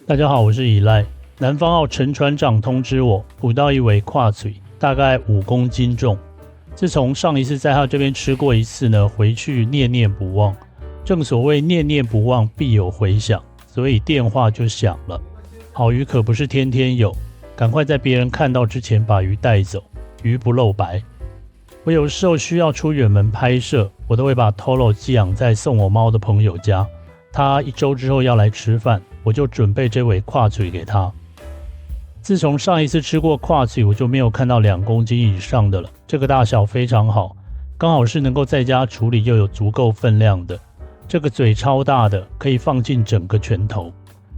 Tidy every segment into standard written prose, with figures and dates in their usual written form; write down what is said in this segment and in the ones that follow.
大家好，我是以赖。南方澳陈船长通知我，捕到一尾跨嘴，大概5公斤重。自从上一次在他这边吃过一次呢，回去念念不忘。正所谓念念不忘必有回响，所以电话就响了。好鱼可不是天天有，赶快在别人看到之前把鱼带走，鱼不露白。我有时候需要出远门拍摄，我都会把 Tolo 寄养在送我猫的朋友家。他1周之后要来吃饭，我就准备这尾跨嘴给他。自从上一次吃过跨嘴，我就没有看到2公斤以上的了。这个大小非常好，刚好是能够在家处理又有足够分量的。这个嘴超大的，可以放进整个拳头。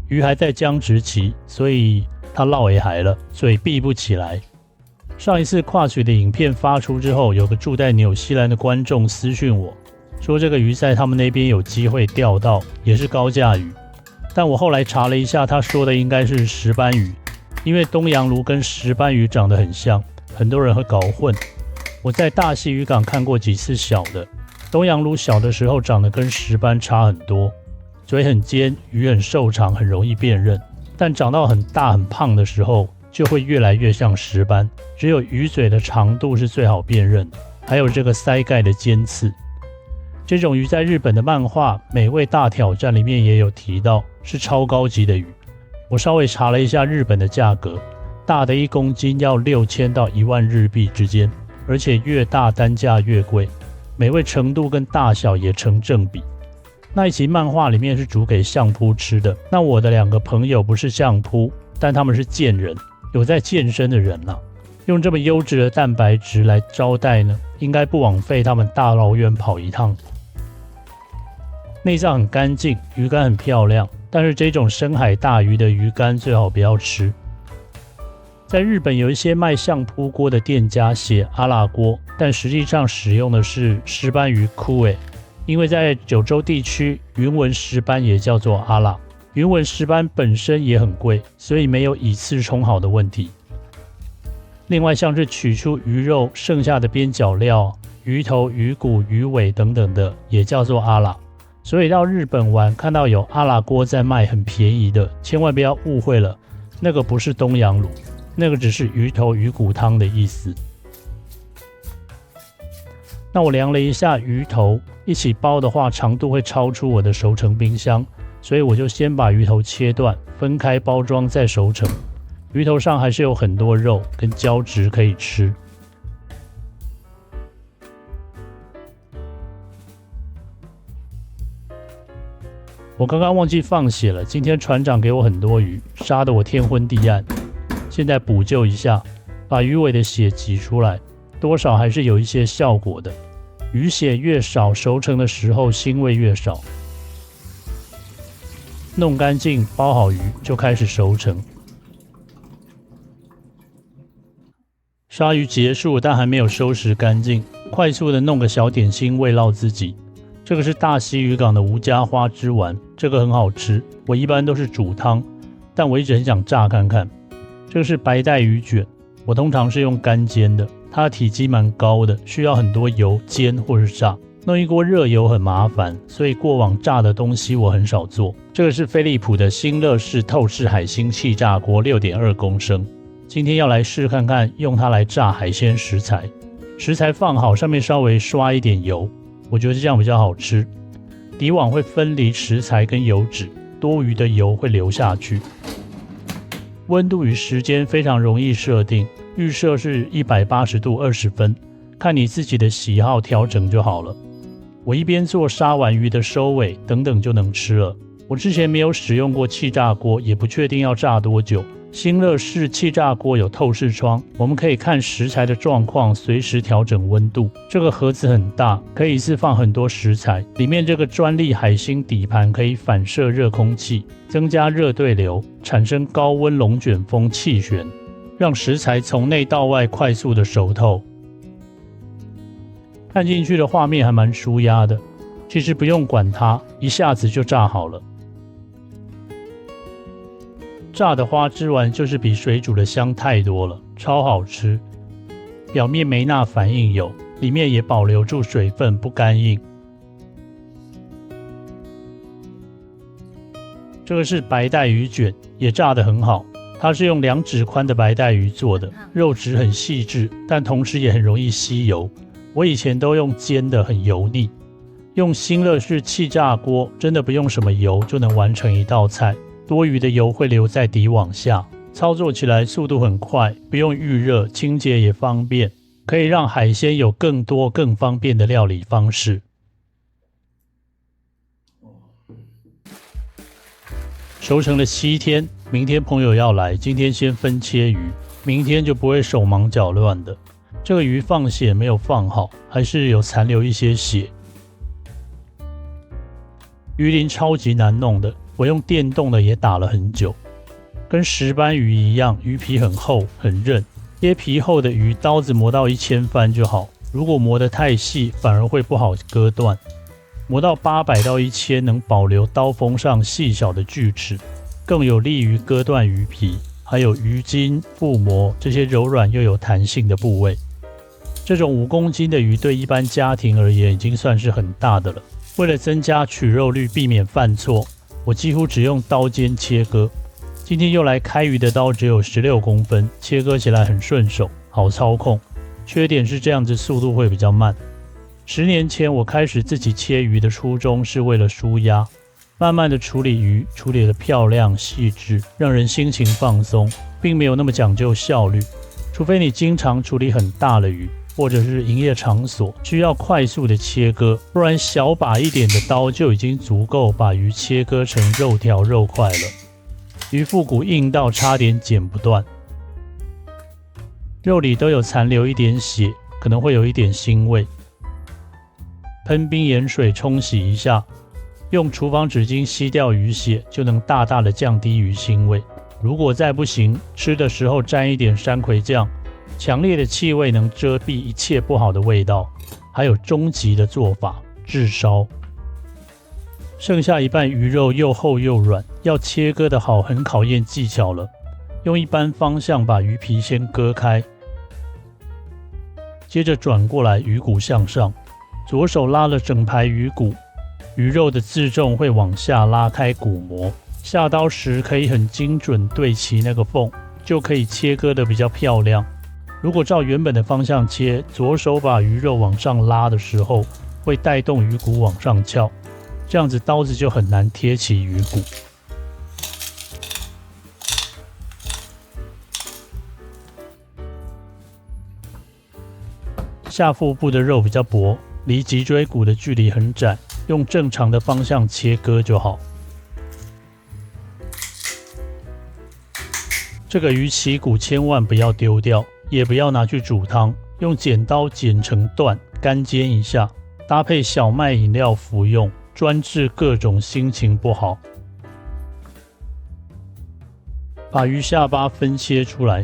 鱼还在僵直期，所以它落尾海了，嘴闭不起来。上一次跨嘴的影片发出之后，有个住在纽西兰的观众私讯我，说这个鱼在他们那边有机会钓到，也是高价鱼。但我后来查了一下，他说的应该是石斑鱼，因为东洋鲈跟石斑鱼长得很像，很多人会搞混。我在大溪渔港看过几次小的，东洋鲈小的时候长得跟石斑差很多，嘴很尖，鱼很瘦长，很容易辨认。但长到很大很胖的时候，就会越来越像石斑，只有鱼嘴的长度是最好辨认的，还有这个鳃盖的尖刺。这种鱼在日本的漫画《美味大挑战》里面也有提到，是超高级的鱼。我稍微查了一下日本的价格，大的1公斤要6000到1万日币之间，而且越大单价越贵，美味程度跟大小也成正比。那一集漫画里面是煮给相扑吃的，那我的2个朋友不是相扑，但他们是健人，有在健身的人啊，用这么优质的蛋白质来招待呢，应该不枉费他们大老远跑一趟。内脏很干净，鱼竿很漂亮，但是这种深海大鱼的鱼竿最好不要吃。在日本有一些卖相扑锅的店家写阿拉锅，但实际上使用的是石斑鱼枯尾，因为在九州地区云纹石斑也叫做阿拉，云纹石斑本身也很贵，所以没有以次充好的问题。另外像是取出鱼肉剩下的边角料，鱼头、鱼骨、鱼尾等等的也叫做阿拉。所以到日本玩看到有阿拉锅在卖很便宜的，千万不要误会了，那个不是东洋鲈，那个只是鱼头鱼骨汤的意思。那我量了一下鱼头，一起包的话长度会超出我的熟成冰箱，所以我就先把鱼头切断，分开包装再熟成。鱼头上还是有很多肉跟胶质可以吃。我刚刚忘记放血了，今天船长给我很多鱼，杀得我天昏地暗。现在补救一下，把鱼尾的血挤出来，多少还是有一些效果的。鱼血越少，熟成的时候腥味越少。弄干净，包好鱼就开始熟成。杀鱼结束，但还没有收拾干净，快速的弄个小点心慰劳自己。这个是大溪渔港的吴家花枝丸，这个很好吃，我一般都是煮汤，但我一直很想炸看看。这个是白带鱼卷，我通常是用干煎的，它的体积蛮高的，需要很多油煎或是炸，弄一锅热油很麻烦，所以过往炸的东西我很少做。这个是飞利浦的新乐式透视海星气炸锅 6.2 公升，今天要来试看看用它来炸海鲜食材。食材放好，上面稍微刷一点油，我觉得这样比较好吃。底网会分离食材跟油脂，多余的油会流下去。温度与时间非常容易设定，预设是180度20分，看你自己的喜好调整就好了。我一边做杀完鱼的收尾等等就能吃了。我之前没有使用过气炸锅，也不确定要炸多久。新乐式气炸锅有透视窗，我们可以看食材的状况，随时调整温度。这个盒子很大，可以一次放很多食材。里面这个专利海星底盘可以反射热空气，增加热对流，产生高温龙卷风气旋，让食材从内到外快速的熟透。看进去的画面还蛮舒压的，其实不用管它，一下子就炸好了。炸的花枝丸就是比水煮的香太多了，超好吃。表面没钠反应有，里面也保留住水分，不干硬。这个是白带鱼卷，也炸得很好。它是用2指宽的白带鱼做的，肉质很细致，但同时也很容易吸油。我以前都用煎的，很油腻。用新乐式气炸锅，真的不用什么油就能完成一道菜，多余的油会留在底往下。操作起来速度很快，不用预热，清洁也方便，可以让海鲜有更多更方便的料理方式。熟成了7天，明天朋友要来，今天先分切鱼，明天就不会手忙脚乱的。这个鱼放血没有放好，还是有残留一些血。鱼鳞超级难弄的，我用电动的也打了很久。跟石斑鱼一样，鱼皮很厚很韧，切皮厚的鱼刀子磨到1000番就好，如果磨得太细反而会不好割断。磨到800到1000能保留刀锋上细小的锯齿，更有利于割断鱼皮，还有鱼筋、腹膜这些柔软又有弹性的部位。这种5公斤的鱼对一般家庭而言已经算是很大的了。为了增加取肉率，避免犯错，我几乎只用刀尖切割。今天又来开鱼的刀只有16公分，切割起来很顺手，好操控。缺点是这样子速度会比较慢。10年前我开始自己切鱼的初衷是为了舒压，慢慢的处理鱼，处理得漂亮细致，让人心情放松，并没有那么讲究效率。除非你经常处理很大的鱼，或者是营业场所需要快速的切割，不然小把一点的刀就已经足够把鱼切割成肉条肉块了。鱼腹骨硬到差点剪不断，肉里都有残留一点血，可能会有一点腥味。喷冰盐水冲洗一下，用厨房纸巾吸掉鱼血，就能大大的降低鱼腥味。如果再不行，吃的时候沾一点山葵酱，强烈的气味能遮蔽一切不好的味道。还有终极的做法，炙烧。剩下一半鱼肉又厚又软，要切割的好很考验技巧了。用一般方向把鱼皮先割开，接着转过来鱼骨向上，左手拉了整排鱼骨，鱼肉的自重会往下拉开骨膜，下刀时可以很精准对齐那个缝，就可以切割的比较漂亮。如果照原本的方向切，左手把鱼肉往上拉的时候，会带动鱼骨往上翘，这样子刀子就很难贴起鱼骨。下腹部的肉比较薄，离脊椎骨的距离很窄，用正常的方向切割就好。这个鱼鳍骨千万不要丢掉，也不要拿去煮汤，用剪刀剪成段，干煎一下，搭配小麦饮料服用，专治各种心情不好。把鱼下巴分切出来，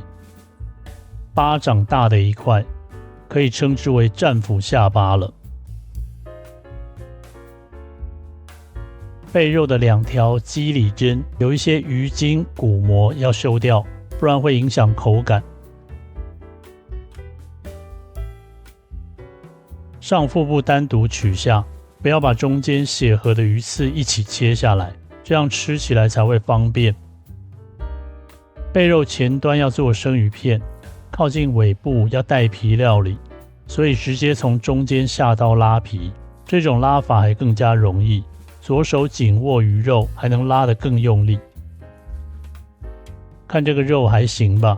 巴掌大的一块，可以称之为战斧下巴了。背肉的2条肌理针有一些鱼筋骨膜要修掉，不然会影响口感。上腹部单独取下，不要把中间血合的鱼刺一起切下来，这样吃起来才会方便。背肉前端要做生鱼片，靠近尾部要带皮料理，所以直接从中间下刀拉皮，这种拉法还更加容易。左手紧握鱼肉，还能拉得更用力。看这个肉还行吧？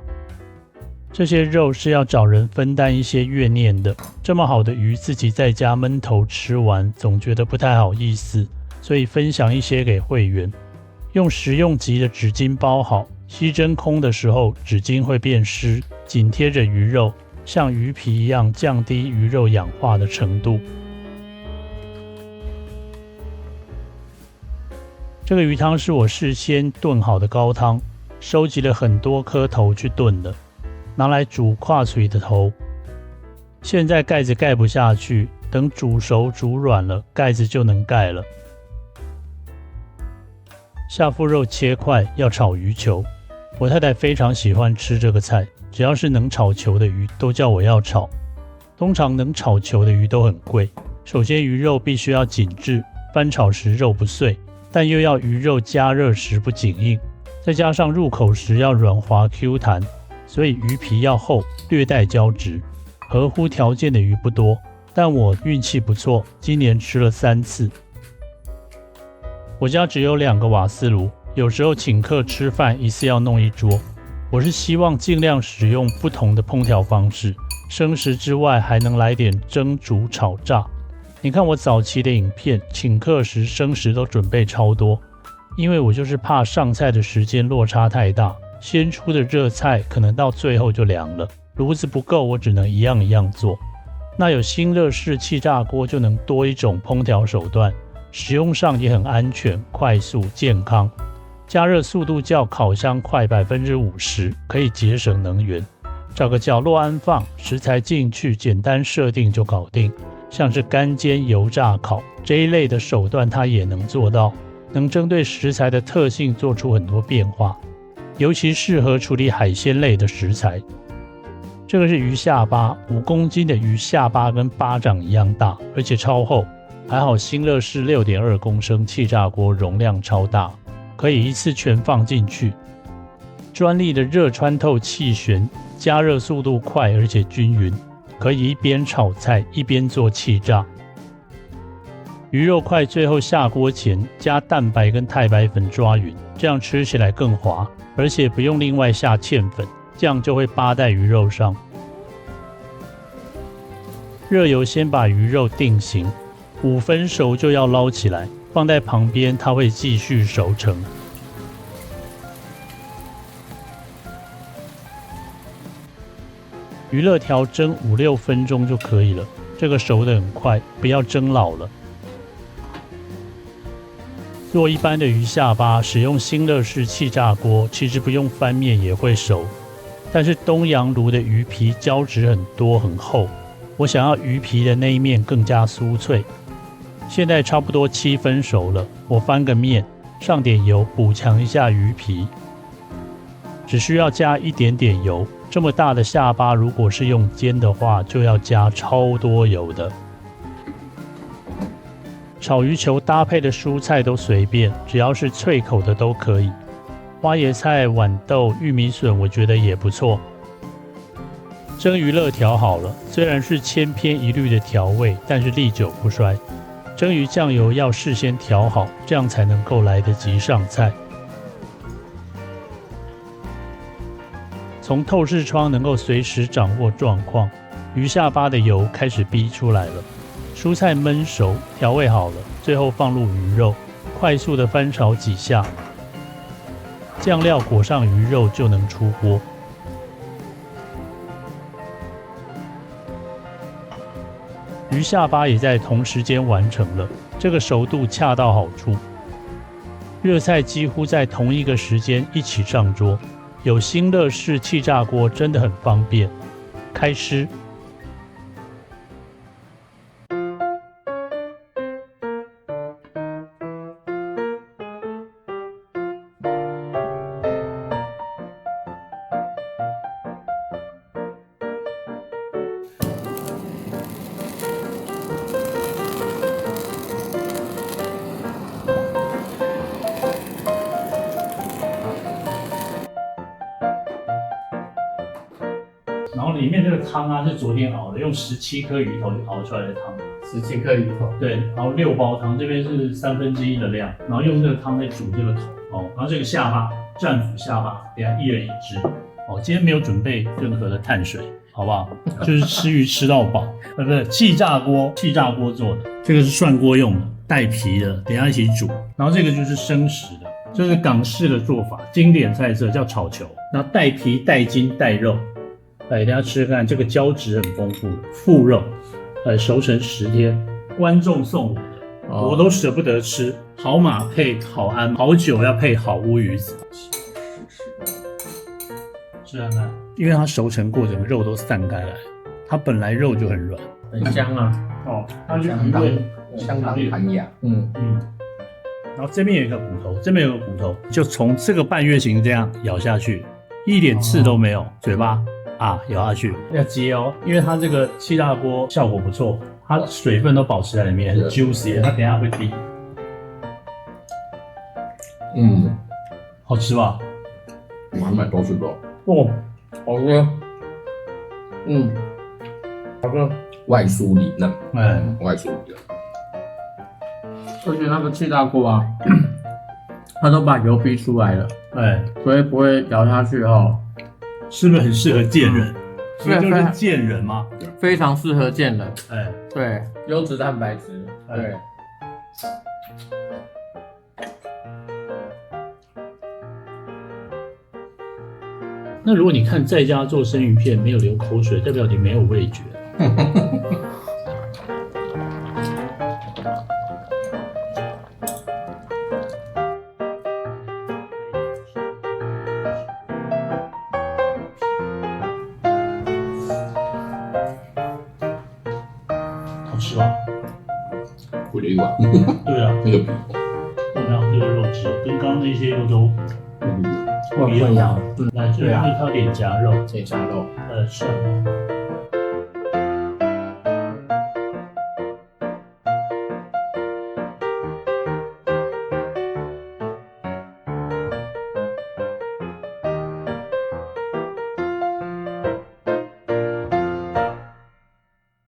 这些肉是要找人分担一些怨念的。这么好的鱼，自己在家闷头吃完，总觉得不太好意思，所以分享一些给会员。用食用级的纸巾包好，吸真空的时候，纸巾会变湿，紧贴着鱼肉，像鱼皮一样降低鱼肉氧化的程度。这个鱼汤是我事先炖好的高汤，收集了很多颗头去炖的，拿来煮跨嘴的头。现在盖子盖不下去，等煮熟煮软了，盖子就能盖了。下腹肉切块要炒鱼球，我太太非常喜欢吃这个菜，只要是能炒球的鱼都叫我要炒。通常能炒球的鱼都很贵，首先鱼肉必须要紧致，翻炒时肉不碎。但又要鱼肉加热时不紧硬，再加上入口时要软滑 Q 弹，所以鱼皮要厚，略带胶质。合乎条件的鱼不多，但我运气不错，今年吃了3次。我家只有2个瓦斯炉，有时候请客吃饭一次要弄1桌。我是希望尽量使用不同的烹调方式，生食之外还能来点蒸、煮、炒、炸。你看我早期的影片，请客时生食都准备超多，因为我就是怕上菜的时间落差太大，先出的热菜可能到最后就凉了，炉子不够，我只能一样一样做。那有新乐式气炸锅就能多一种烹调手段，使用上也很安全、快速、健康。加热速度较烤箱快 50%， 可以节省能源。找个角落安放，食材进去，简单设定就搞定。像是干煎、油炸、烤这一类的手段，它也能做到，能针对食材的特性做出很多变化，尤其适合处理海鲜类的食材。这个是鱼下巴，5公斤的鱼下巴跟巴掌一样大，而且超厚。还好新乐式 6.2 公升气炸锅容量超大，可以一次全放进去。专利的热穿透气旋，加热速度快而且均匀，可以一边炒菜一边做气炸。鱼肉块最后下锅前加蛋白跟太白粉抓匀，这样吃起来更滑，而且不用另外下芡粉，这样就会扒在鱼肉上。热油先把鱼肉定型，5分熟就要捞起来，放在旁边，它会继续熟成。鱼肋条蒸5-6分钟就可以了，这个熟得很快，不要蒸老了。做一般的鱼下巴，使用新乐式气炸锅，其实不用翻面也会熟。但是东洋炉的鱼皮胶质很多很厚，我想要鱼皮的那一面更加酥脆。现在差不多7分熟了，我翻个面，上点油补强一下鱼皮。只需要加一点点油，这么大的下巴如果是用煎的话，就要加超多油的。炒鱼球搭配的蔬菜都随便，只要是脆口的都可以。花椰菜、豌豆、玉米笋我觉得也不错。蒸鱼肋条好了，虽然是千篇一律的调味，但是历久不衰。蒸鱼酱油要事先调好，这样才能够来得及上菜。从透视窗能够随时掌握状况，鱼下巴的油开始逼出来了。蔬菜焖熟，调味好了，最后放入鱼肉，快速的翻炒几下，酱料裹上鱼肉就能出锅。鱼下巴也在同时间完成了，这个熟度恰到好处。热菜几乎在同一个时间一起上桌，有新乐式气炸锅真的很方便。开吃。然后里面这个汤啊是昨天熬的，用17颗鱼头熬出来的汤。17颗鱼头，对，熬6包汤，这边是1/3的量，然后用这个汤来煮这个头哦。然后这个下巴，战斧下巴，等下一人1只哦。今天没有准备任何的碳水，好不好？就是吃鱼吃到饱，不是气炸锅做的。这个是涮锅用的，带皮的，等下一起煮。然后这个就是生食的，这是港式的做法，经典菜色叫炒球，然后带皮、带筋、带肉。等一下吃看，这个胶质很丰富的腹肉，熟成10天，观众送我的，我都舍不得吃。好马配好安，好酒要配好乌鱼子。是啊，那因为它熟成过，整个肉都散开来，它本来肉就很软，很香啊。哦，它就鱼味相当弹牙。然后这边有一个骨头，这边有个骨头，就从这个半月形这样咬下去，一点刺都没有，嘴巴。咬下去要接哦，因为它这个气炸锅效果不错，它水分都保持在里面，很 juicy， 它等一下会滴。嗯，好吃吧？我还买多士肉，哦，好吃。嗯，好吃。外酥里嫩，哎，外酥里嫩。而且那个气炸锅啊，它都把油逼出来了，哎，所以不会咬下去哦，是不是很适合健人？对所以就是健人嘛。非常适合健人。哎，对，优质蛋白质。对。那如果你看在家做生鱼片没有流口水，代表你没有味觉。好吃吧？回了一碗，对啊，那个皮，对啊，这个肉质跟刚刚那些肉都不一样。来，这边它有点夹肉，这加肉，蒜。